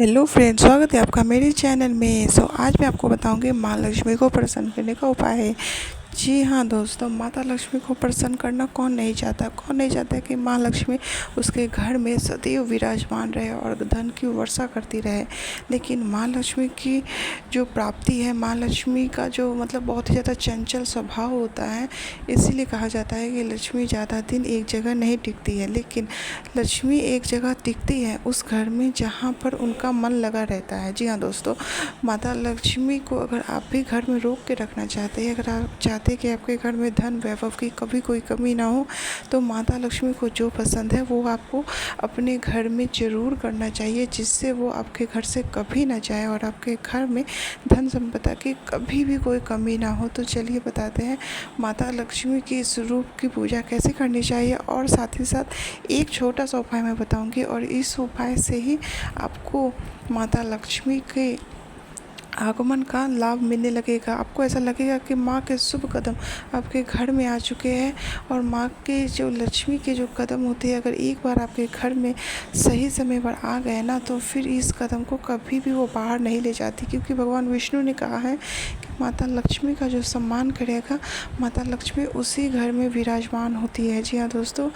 Hello friends, स्वागत है आपका मेरे चैनल में। आज मैं आपको बताऊंगी माँ लक्ष्मी को प्रसन्न करने का उपाय है। जी हाँ दोस्तों, माता लक्ष्मी को प्रसन्न करना कौन नहीं चाहता कि माँ लक्ष्मी उसके घर में सदैव विराजमान रहे और धन की वर्षा करती रहे। लेकिन माँ लक्ष्मी की जो प्राप्ति है, माँ लक्ष्मी का जो बहुत ही ज़्यादा चंचल स्वभाव होता है। इसीलिए कहा जाता है कि लक्ष्मी ज़्यादा दिन एक जगह नहीं टिकती है। लेकिन लक्ष्मी एक जगह टिकती है उस घर में जहाँ पर उनका मन लगा रहता है। जी हाँ दोस्तों, माता लक्ष्मी को अगर आप भी घर में रोक के रखना चाहते हैं, अगर आप चाहते हैं कि आपके घर में धन वैभव की कभी कोई कमी ना हो, तो माता लक्ष्मी को जो पसंद है वो आपको अपने घर में ज़रूर करना चाहिए, जिससे वो आपके घर से कभी ना जाए और आपके घर में धन संपदा की कभी भी कोई कमी ना हो। तो चलिए बताते हैं माता लक्ष्मी की इस रूप की पूजा कैसे करनी चाहिए, और साथ ही साथ एक छोटा सा उपाय मैं बताऊंगी, और इस उपाय से ही आपको माता लक्ष्मी के आगमन का लाभ मिलने लगेगा। आपको ऐसा लगेगा कि माँ के शुभ कदम आपके घर में आ चुके हैं, और माँ के जो लक्ष्मी के जो कदम होते हैं, अगर एक बार आपके घर में सही समय पर आ गए ना, तो फिर इस कदम को कभी भी वो बाहर नहीं ले जाती। क्योंकि भगवान विष्णु ने कहा है कि माता लक्ष्मी का जो सम्मान करेगा, माता लक्ष्मी उसी घर में विराजमान होती है। जी हाँ दोस्तों,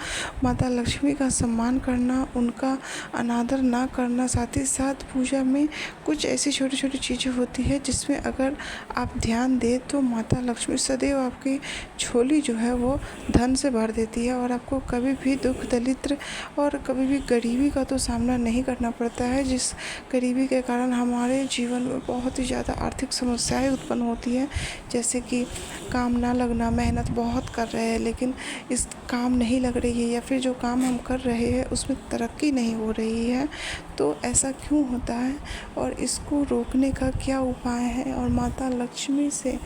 माता लक्ष्मी का सम्मान करना, उनका अनादर ना करना, साथ ही साथ पूजा में कुछ ऐसी छोटी छोटी चीज़ें होती है जिसमें अगर आप ध्यान दें तो माता लक्ष्मी सदैव आपकी झोली जो है वो धन से भर देती है, और आपको कभी भी दुख दरिद्र और कभी भी गरीबी का तो सामना नहीं करना पड़ता है, जिस गरीबी के कारण हमारे जीवन में बहुत ही ज़्यादा आर्थिक समस्याएं उत्पन्न होती हैं। जैसे कि काम ना लगना, मेहनत बहुत कर रहे हैं लेकिन इस काम नहीं लग रही है, या फिर जो काम हम कर रहे हैं उसमें तरक्की नहीं हो रही है। तो ऐसा क्यों होता है और इसको रोकने का क्या उपाय है, और माता लक्ष्मी से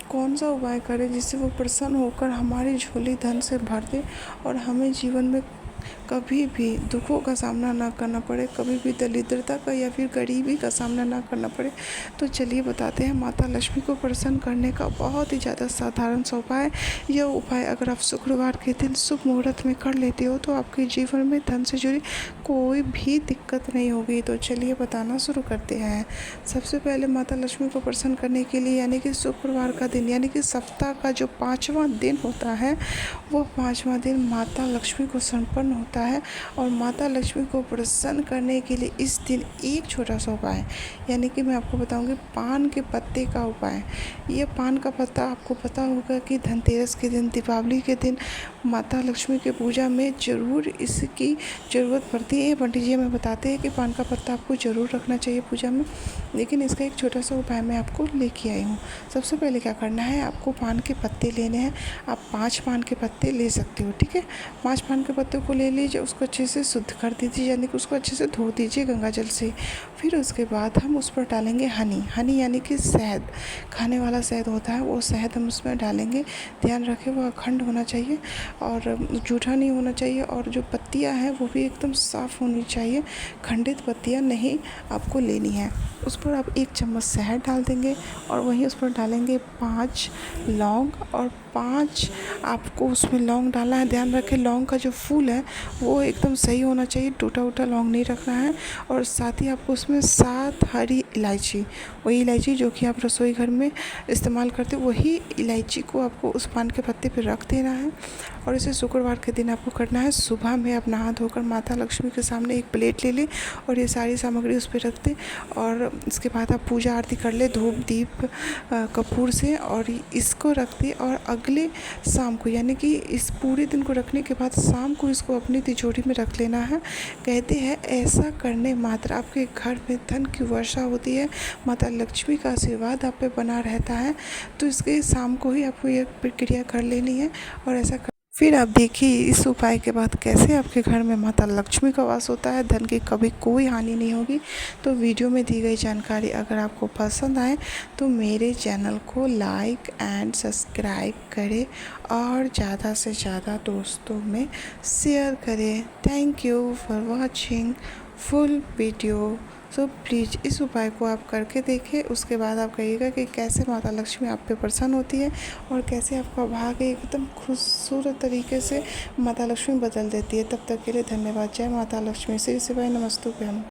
कौन सा उपाय करें जिससे वो प्रसन्न होकर हमारी झोली धन से भर दे, और हमें जीवन में कभी भी दुखों का सामना ना करना पड़े, कभी भी दरिद्रता का या फिर गरीबी का सामना ना करना पड़े। तो चलिए बताते हैं माता लक्ष्मी को प्रसन्न करने का बहुत ही ज़्यादा साधारण सा उपाय। यह उपाय अगर आप शुक्रवार के दिन शुभ मुहूर्त में कर लेते हो तो आपके जीवन में धन से जुड़ी कोई भी दिक्कत नहीं होगी। तो चलिए बताना शुरू करते हैं। सबसे पहले माता लक्ष्मी को प्रसन्न करने के लिए, यानी कि शुक्रवार का दिन, यानी कि सप्ताह का जो 5वां दिन होता है, वो 5वां दिन माता लक्ष्मी को समर्पण होता है। और माता लक्ष्मी को प्रसन्न करने के लिए इस दिन एक छोटा सा उपाय, यानी कि मैं आपको बताऊंगी पान के पत्ते का उपाय। ये पान का पत्ता आपको पता होगा कि धनतेरस के दिन, दीपावली के दिन माता लक्ष्मी के पूजा में ज़रूर इसकी ज़रूरत पड़ती है। पंडित जी हमें बताते हैं कि पान का पत्ता आपको ज़रूर रखना चाहिए पूजा में। लेकिन इसका एक छोटा सा उपाय मैं आपको लेके आई हूँ। सबसे पहले क्या करना है, आपको पान के पत्ते लेने हैं। आप 5 पान के पत्ते ले सकते हो, ठीक है। 5 पान के पत्ते को ले लीजिए, उसको अच्छे से शुद्ध कर दीजिए, यानी कि उसको अच्छे से धो दीजिए गंगा जल से। फिर उसके बाद हम उस पर डालेंगे हनी यानी कि शहद, खाने वाला शहद होता है, वो शहद हम उसमें डालेंगे। ध्यान रखें वो अखंड होना चाहिए और जूठा नहीं होना चाहिए, और जो पत्तियां हैं वो भी एकदम साफ़ होनी चाहिए, खंडित पत्तियां नहीं आपको लेनी है। उस पर आप 1 चम्मच शहद डाल देंगे, और वहीं उस पर डालेंगे 5 लौंग, और 5 आपको उसमें लौंग डालना है। ध्यान रखें लौंग का जो फूल है वो एकदम सही होना चाहिए, टूटा उटा लौंग नहीं रखना है। और साथ ही आपको उसमें 7 हरी इलायची, वही इलायची जो कि आप रसोई घर में इस्तेमाल करते हो, वही इलायची को आपको उस पान के पत्ते पर रख देना है। और इसे शुक्रवार के दिन आपको करना है। सुबह में आप नहा धोकर माता लक्ष्मी के सामने एक प्लेट ले लें और ये सारी सामग्री उस पर रख दें, और इसके बाद आप पूजा आरती कर ले धूप दीप कपूर से, और इसको रख दें। और अगले शाम को, यानी कि इस पूरे दिन को रखने के बाद शाम को इसको अपनी तिजोरी में रख लेना है। कहते हैं ऐसा करने मात्र आपके घर में धन की वर्षा होती है, माता लक्ष्मी का आशीर्वाद आप पे बना रहता है। तो इसके शाम को ही आपको ये प्रक्रिया कर लेनी है, और ऐसा फिर आप देखिए इस उपाय के बाद कैसे आपके घर में माता लक्ष्मी का वास होता है, धन की कभी कोई हानि नहीं होगी। तो वीडियो में दी गई जानकारी अगर आपको पसंद आए तो मेरे चैनल को लाइक एंड सब्सक्राइब करें, और ज़्यादा से ज़्यादा दोस्तों में शेयर करें। Thank you for watching full video. So please इस उपाय को आप करके देखिए, उसके बाद आप कहिएगा कि कैसे माता लक्ष्मी आप पे प्रसन्न होती है, और कैसे आपका भाग्य एकदम खूबसूरत तरीके से माता लक्ष्मी बदल देती है। तब तक के लिए धन्यवाद। जय माता लक्ष्मी। श्री शिवाय नमस्तुभ्यम।